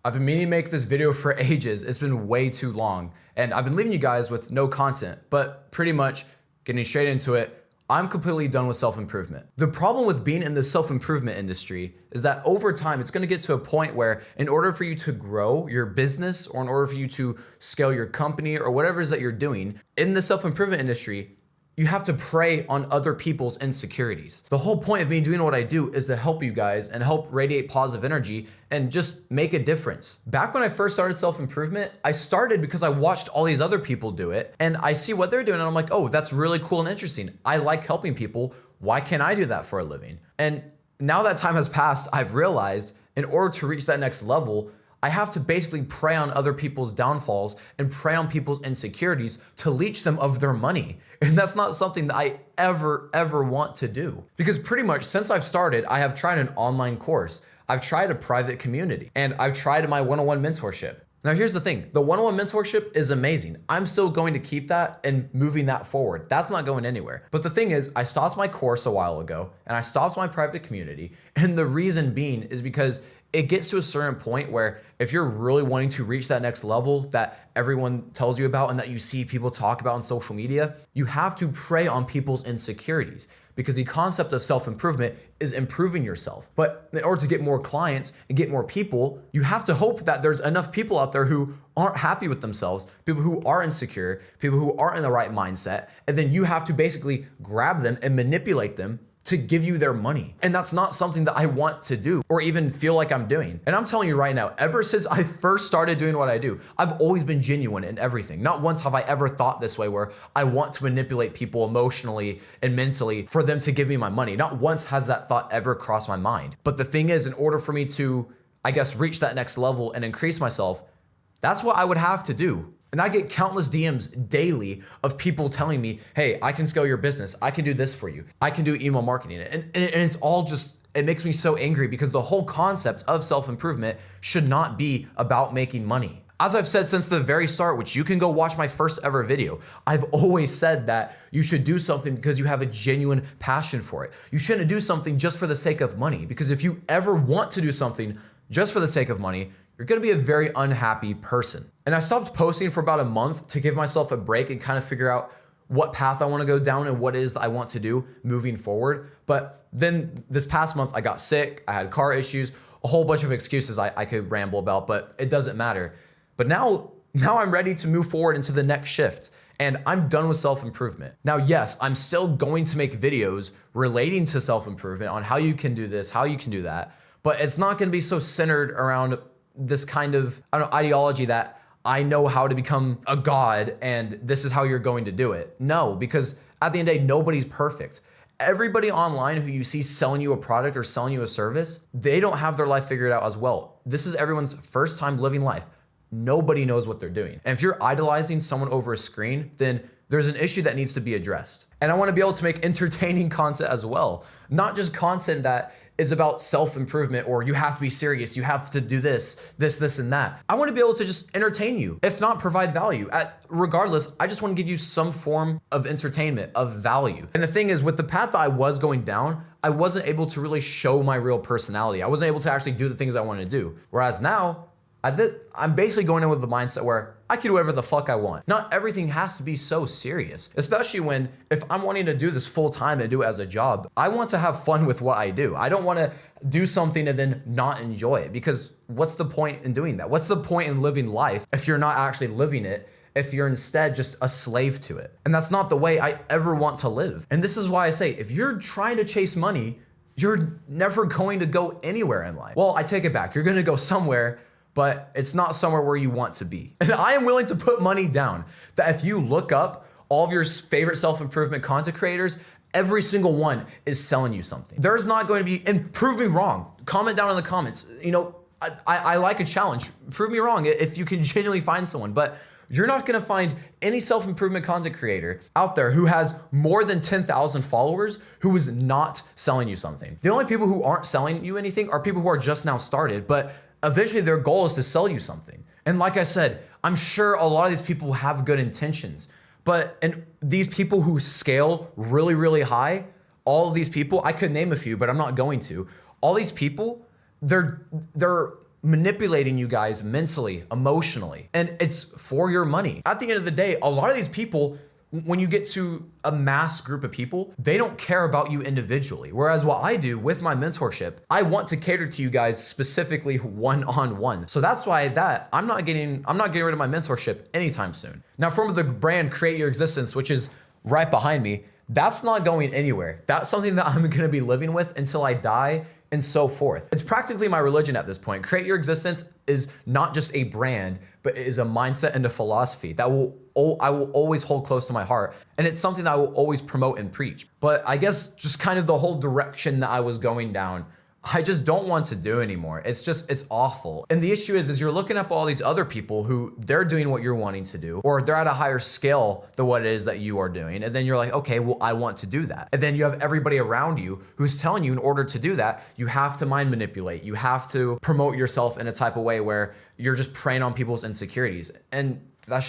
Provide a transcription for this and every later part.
I've been meaning to make this video for ages. It's been way too long, and I've been leaving you guys with no content, but pretty much getting straight into it, I'm completely done with self-improvement. The problem with being in the self-improvement industry is that over time, it's gonna get to a point where in order for you to grow your business or in order for you to scale your company or whatever it is that you're doing in the self-improvement industry, you have to prey on other people's insecurities. The whole point of me doing what I do is to help you guys and help radiate positive energy and just make a difference. Back when I first started self-improvement, I started because I watched all these other people do it and I see what they're doing and I'm like, oh, that's really cool and interesting. I like helping people. Why can't I do that for a living? And now that time has passed, I've realized in order to reach that next level, I have to basically prey on other people's downfalls and prey on people's insecurities to leech them of their money. And that's not something that I ever want to do. Because pretty much since I've started, I have tried an online course, I've tried a private community, and I've tried my one-on-one mentorship. Now here's the thing, the one-on-one mentorship is amazing. I'm still going to keep that and moving that forward. That's not going anywhere. But the thing is, I stopped my course a while ago and I stopped my private community. And the reason being is because it gets to a certain point where if you're really wanting to reach that next level that everyone tells you about and that you see people talk about on social media, you have to prey on people's insecurities because the concept of self-improvement is improving yourself. But in order to get more clients and get more people, you have to hope that there's enough people out there who aren't happy with themselves, people who are insecure, people who aren't in the right mindset, and then you have to basically grab them and manipulate them to give you their money. And that's not something that I want to do or even feel like I'm doing. And I'm telling you right now, ever since I first started doing what I do, I've always been genuine in everything. Not once have I ever thought this way where I want to manipulate people emotionally and mentally for them to give me my money. Not once has that thought ever crossed my mind. But the thing is, in order for me to, I guess, reach that next level and increase myself, that's what I would have to do. And I get countless DMs daily of people telling me, hey, I can scale your business. I can do this for you. I can do email marketing. And it's all just, it makes me so angry because the whole concept of self-improvement should not be about making money. As I've said since the very start, which you can go watch my first ever video, I've always said that you should do something because you have a genuine passion for it. You shouldn't do something just for the sake of money, because if you ever want to do something just for the sake of money, you're gonna be a very unhappy person. And I stopped posting for about a month to give myself a break and kind of figure out what path I wanna go down and what it is that I want to do moving forward. But then this past month, I got sick, I had car issues, a whole bunch of excuses I could ramble about, but it doesn't matter. But now I'm ready to move forward into the next shift. And I'm done with self-improvement. Now, yes, I'm still going to make videos relating to self-improvement on how you can do this, how you can do that, but it's not gonna be so centered around this kind of, I don't know, ideology that I know how to become a god and this is how you're going to do it. No, because at the end of the day, nobody's perfect. Everybody online who you see selling you a product or selling you a service, they don't have their life figured out as well. This is everyone's first time living life. Nobody knows what they're doing. And if you're idolizing someone over a screen, then there's an issue that needs to be addressed. And I wanna be able to make entertaining content as well, not just content that is about self-improvement or you have to be serious, you have to do this, and that. I wanna be able to just entertain you, if not provide value. Regardless, I just wanna give you some form of entertainment, of value. And the thing is, with the path that I was going down, I wasn't able to really show my real personality. I wasn't able to actually do the things I wanted to do. Whereas now, I'm basically going in with the mindset where I can do whatever the fuck I want. Not everything has to be so serious, especially when if I'm wanting to do this full time and do it as a job, I want to have fun with what I do. I don't want to do something and then not enjoy it, because what's the point in doing that? What's the point in living life if you're not actually living it, if you're instead just a slave to it? And that's not the way I ever want to live. And this is why I say, if you're trying to chase money, you're never going to go anywhere in life. Well, I take it back. You're going to go somewhere, but it's not somewhere where you want to be. And I am willing to put money down that if you look up all of your favorite self-improvement content creators, every single one is selling you something. There's not going to be, and prove me wrong. Comment down in the comments. You know, I like a challenge. Prove me wrong if you can genuinely find someone, but you're not gonna find any self-improvement content creator out there who has more than 10,000 followers who is not selling you something. The only people who aren't selling you anything are people who are just now started, but eventually their goal is to sell you something. And like I said, I'm sure a lot of these people have good intentions, and these people who scale really, really high, all of these people, I could name a few, but I'm not going to. All these people, they're manipulating you guys mentally, emotionally, and it's for your money. At the end of the day, a lot of these people, when you get to a mass group of people, they don't care about you individually. Whereas what I do with my mentorship, I want to cater to you guys specifically one-on-one. So that's why I'm not getting rid of my mentorship anytime soon. Now, from the brand Create Your Existence, which is right behind me, that's not going anywhere. That's something that I'm gonna be living with until I die and so forth. It's practically my religion at this point. Create Your Existence is not just a brand, but it is a mindset and a philosophy that I will always hold close to my heart. And it's something that I will always promote and preach. But I guess just kind of the whole direction that I was going down, I just don't want to do anymore. It's awful. And the issue is you're looking up all these other people who they're doing what you're wanting to do, or they're at a higher scale than what it is that you are doing. And then you're like, okay, well, I want to do that. And then you have everybody around you who's telling you in order to do that, you have to mind manipulate. You have to promote yourself in a type of way where you're just preying on people's insecurities. And it's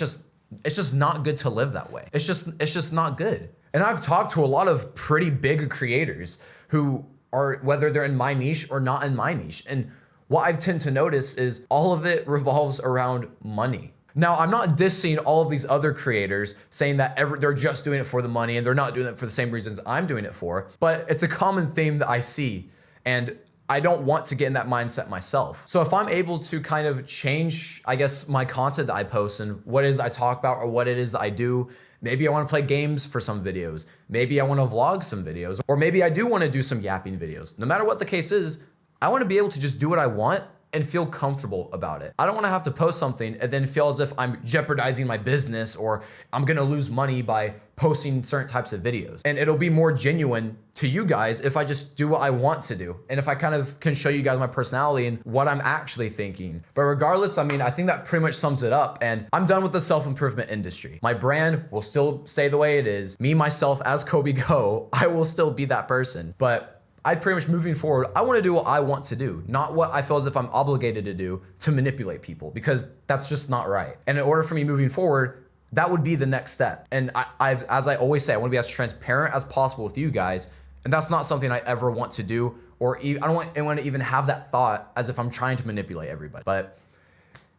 just not good to live that way. It's just not good. And I've talked to a lot of pretty big creators who are, whether they're in my niche or not in my niche. And what I tend to notice is all of it revolves around money. Now, I'm not dissing all of these other creators saying that they're just doing it for the money and they're not doing it for the same reasons I'm doing it for, but it's a common theme that I see. And I don't want to get in that mindset myself. So if I'm able to kind of change, I guess, my content that I post and what it is I talk about or what it is that I do, maybe I want to play games for some videos. Maybe I want to vlog some videos, or maybe I do want to do some yapping videos. No matter what the case is, I want to be able to just do what I want and feel comfortable about it. I don't want to have to post something and then feel as if I'm jeopardizing my business or I'm going to lose money by posting certain types of videos. And it'll be more genuine to you guys if I just do what I want to do. And if I kind of can show you guys my personality and what I'm actually thinking. But regardless, I mean, I think that pretty much sums it up. And I'm done with the self-improvement industry. My brand will still stay the way it is. Me, myself, as Kobe Go, I will still be that person. But I pretty much moving forward, I want to do what I want to do, not what I feel as if I'm obligated to do to manipulate people, because that's just not right. And in order for me moving forward, that would be the next step. And as I always say, I want to be as transparent as possible with you guys. And that's not something I ever want to do, or I don't want anyone to even have that thought as if I'm trying to manipulate everybody. But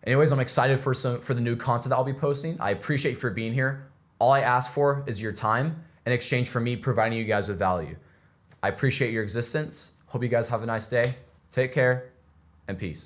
anyways, I'm excited for the new content that I'll be posting. I appreciate you for being here. All I ask for is your time in exchange for me providing you guys with value. I appreciate your existence. Hope you guys have a nice day. Take care and peace.